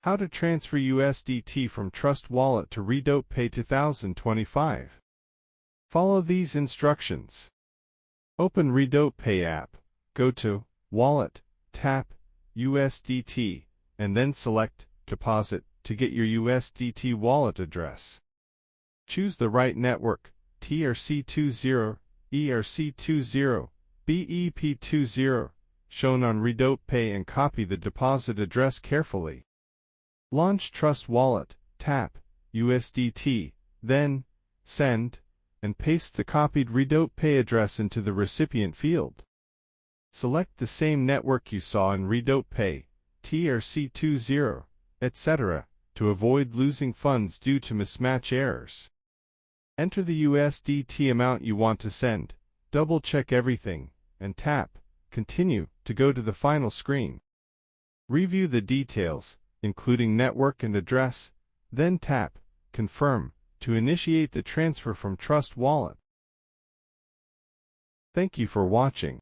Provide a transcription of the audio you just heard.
How to transfer USDT from Trust Wallet to RedotPay-2025. Follow these instructions. Open RedotPay app, go to Wallet, tap USDT, and then select Deposit to get your USDT wallet address. Choose the right network, TRC20, ERC20, BEP20, shown on RedotPay, and copy the deposit address carefully. Launch Trust Wallet, tap USDT, then Send, and paste the copied RedotPay address into the recipient field. Select the same network you saw in RedotPay, TRC20, etc., to avoid losing funds due to mismatch errors. Enter the USDT amount you want to send, double-check everything, and tap Continue to go to the final screen. Review the details, including network and address, then tap Confirm to initiate the transfer from Trust Wallet. Thank you for watching.